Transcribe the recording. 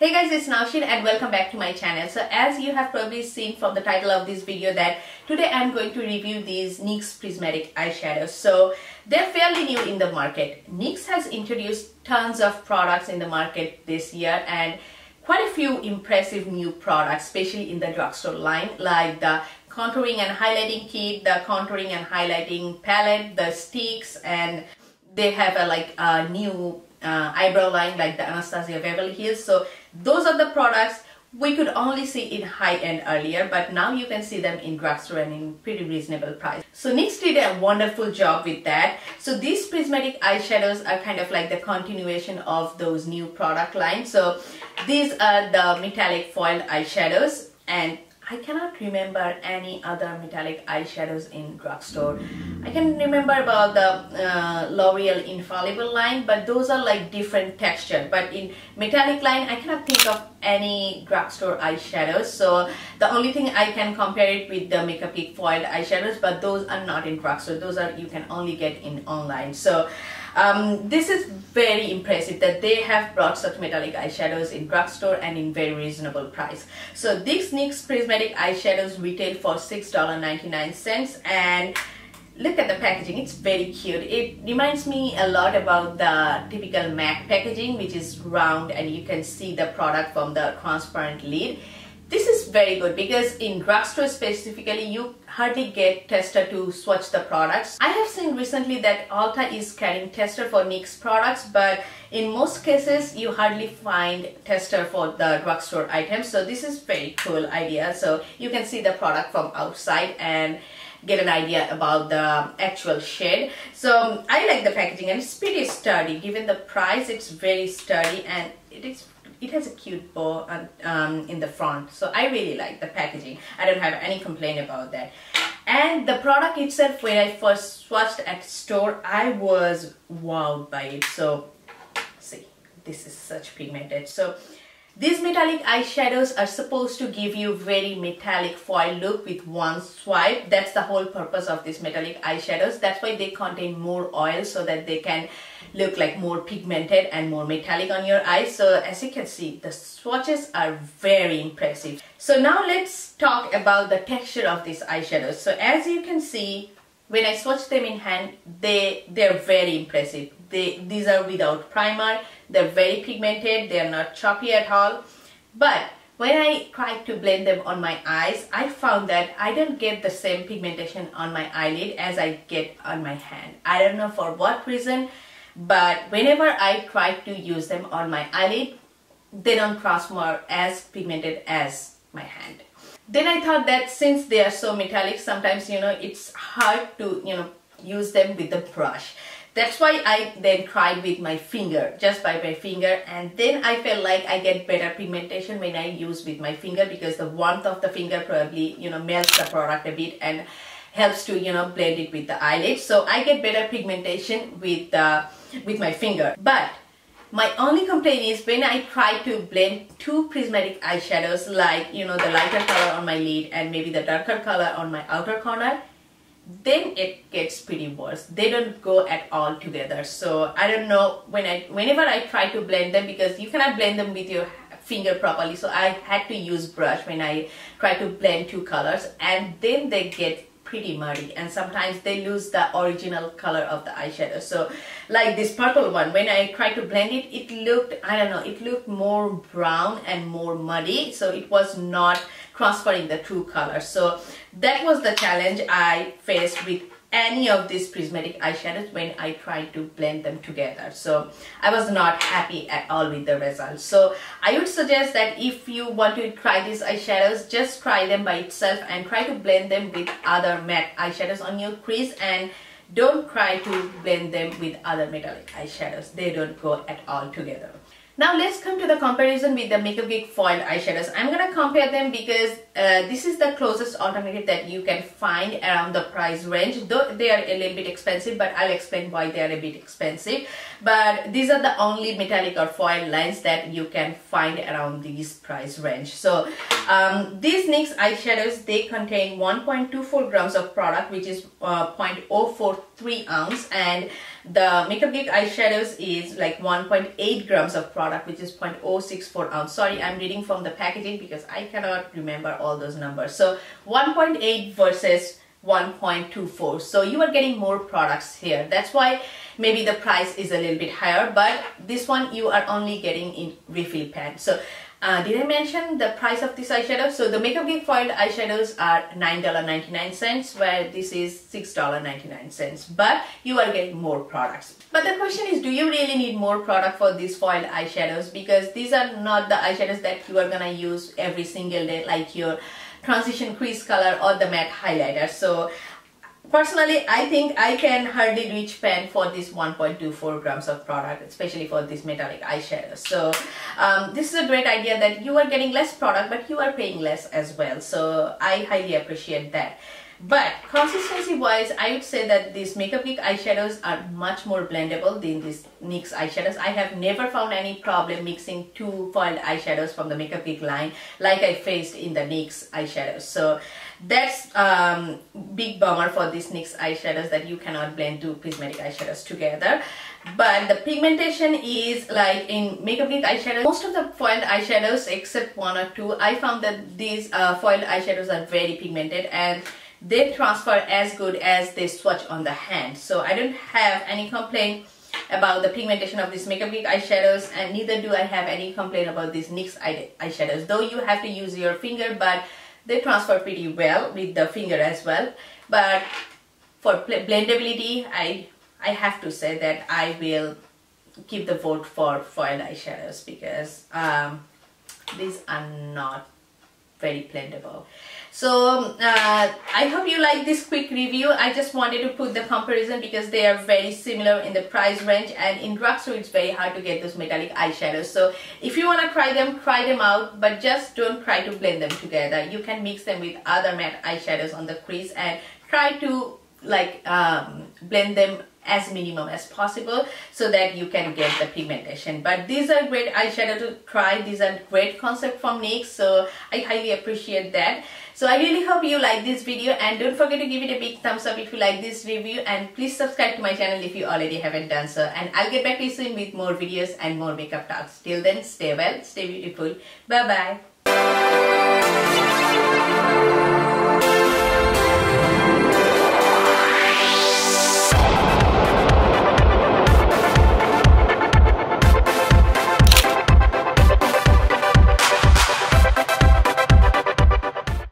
Hey guys, it's Naushin and welcome back to my channel. So as you have probably seen from the title of this video that today I'm going to review these Nyx Prismatic Eyeshadows. So they're fairly new in the market. Nyx has introduced tons of products in the market this year and quite a few impressive new products, especially in the drugstore line, like the contouring and highlighting kit, the contouring and highlighting palette, the sticks, and they have a new eyebrow line like the Anastasia Beverly Hills. So those are the products we could only see in high-end earlier, but now you can see them in drugstore and in pretty reasonable price. So Nyx did a wonderful job with that. So these prismatic eyeshadows are kind of like the continuation of those new product lines. So these are the metallic foiled eyeshadows, and I cannot remember any other metallic eyeshadows in drugstore. I can remember about the L'Oreal Infallible line, but those are like different texture. But in metallic line, I cannot think of any drugstore eyeshadows. So the only thing I can compare it with the MakeupGeek foiled eyeshadows, but those are not in drugstore. Those are you can only get in online. So this is very impressive that they have brought such metallic eyeshadows in drugstore and in very reasonable price. So these Nyx Prismatic eyeshadows retail for $6.99, and look at the packaging, it's very cute. It reminds me a lot about the typical MAC packaging, which is round and you can see the product from the transparent lid. This is very good because in drugstore specifically, you hardly get tester to swatch the products. I have seen recently that Ulta is carrying tester for Nyx products, but in most cases, you hardly find tester for the drugstore items. So this is very cool idea. So you can see the product from outside and get an idea about the actual shade. So I like the packaging and it's pretty sturdy. Given the price, it's very sturdy and it has a cute bow in the front. So I really like the packaging. I don't have any complaint about that. And the product itself, when I first swatched at store, I was wowed by it. So see, this is such pigmented. So these metallic eyeshadows are supposed to give you very metallic foil look with one swipe. That's the whole purpose of these metallic eyeshadows. That's why they contain more oil so that they can look like more pigmented and more metallic on your eyes. So as you can see, the swatches are very impressive. So now let's talk about the texture of these eyeshadows. So as you can see, when I swatch them in hand, they're very impressive. These are without primer. They're very pigmented. They're not choppy at all. But when I tried to blend them on my eyes, I found that I don't get the same pigmentation on my eyelid as I get on my hand. I don't know for what reason, but whenever I try to use them on my eyelid, they don't transfer as pigmented as my hand. Then I thought that since they are so metallic, sometimes it's hard to use them with the brush. That's why I then tried with my finger, just by my finger, and then I felt like I get better pigmentation when I use with my finger because the warmth of the finger probably melts the product a bit and helps to blend it with the eyelid. So I get better pigmentation with my finger. But my only complaint is when I try to blend two prismatic eyeshadows, like the lighter color on my lid and maybe the darker color on my outer corner, then it gets pretty worse. They don't go at all together. So I don't know, whenever I try to blend them, because you cannot blend them with your finger properly, so I had to use brush when I try to blend two colors, and then they get pretty muddy and sometimes they lose the original color of the eyeshadow. So like this purple one, when I tried to blend it, it looked, I don't know, it looked more brown and more muddy, so it was not transferring the true color. So that was the challenge I faced with any of these prismatic eyeshadows when I tried to blend them together. So I was not happy at all with the results. So I would suggest that if you want to try these eyeshadows, just try them by itself and try to blend them with other matte eyeshadows on your crease, and don't try to blend them with other metallic eyeshadows. They don't go at all together. Now let's come to the comparison with the MakeupGeek foiled eyeshadows. I'm going to compare them because this is the closest alternative that you can find around the price range, though they are a little bit expensive, but I'll explain why they are a bit expensive. But these are the only metallic or foil lines that you can find around this price range. So these Nyx eyeshadows, they contain 1.24 grams of product, which is 0.043 ounce, and the MakeupGeek eyeshadows is like 1.8 grams of product, product, which is 0.064 ounce. Sorry, I'm reading from the packaging because I cannot remember all those numbers. So 1.8 versus 1.24, so you are getting more products here. That's why maybe the price is a little bit higher, but this one you are only getting in refill pan. So did I mention the price of this eyeshadow? So the MakeupGeek foiled eyeshadows are $9.99, where this is $6.99, but you are getting more products. But the question is, do you really need more product for these foiled eyeshadows? Because these are not the eyeshadows that you are gonna use every single day, like your transition crease color or the matte highlighter. So personally, I think I can hardly reach pan for this 1.24 grams of product, especially for this metallic eyeshadow. So this is a great idea that you are getting less product, but you are paying less as well. So I highly appreciate that. But consistency wise, I would say that these MakeupGeek eyeshadows are much more blendable than these NYX eyeshadows. I have never found any problem mixing two foiled eyeshadows from the MakeupGeek line like I faced in the NYX eyeshadows. So that's big bummer for these NYX eyeshadows, that you cannot blend two prismatic eyeshadows together. But the pigmentation is like in MakeupGeek eyeshadows, most of the foiled eyeshadows except one or two, I found that these foiled eyeshadows are very pigmented and they transfer as good as they swatch on the hand. So I don't have any complaint about the pigmentation of these MakeupGeek eyeshadows, and neither do I have any complaint about these NYX eyeshadows. Though you have to use your finger, but they transfer pretty well with the finger as well. But for blendability, I have to say that I will give the vote for foiled eyeshadows, because these are not very blendable. So I hope you like this quick review. I just wanted to put the comparison because they are very similar in the price range, and in drugstore it's very hard to get those metallic eyeshadows. So if you want to try them out, but just don't try to blend them together. You can mix them with other matte eyeshadows on the crease and try to like blend them as minimum as possible so that you can get the pigmentation. But these are great eyeshadow to try. These are great concept from NYX, so I highly appreciate that. So I really hope you like this video, and don't forget to give it a big thumbs up if you like this review, and please subscribe to my channel if you already haven't done so. And I'll get back to you soon with more videos and more makeup talks. Till then, stay well, stay beautiful. Bye bye.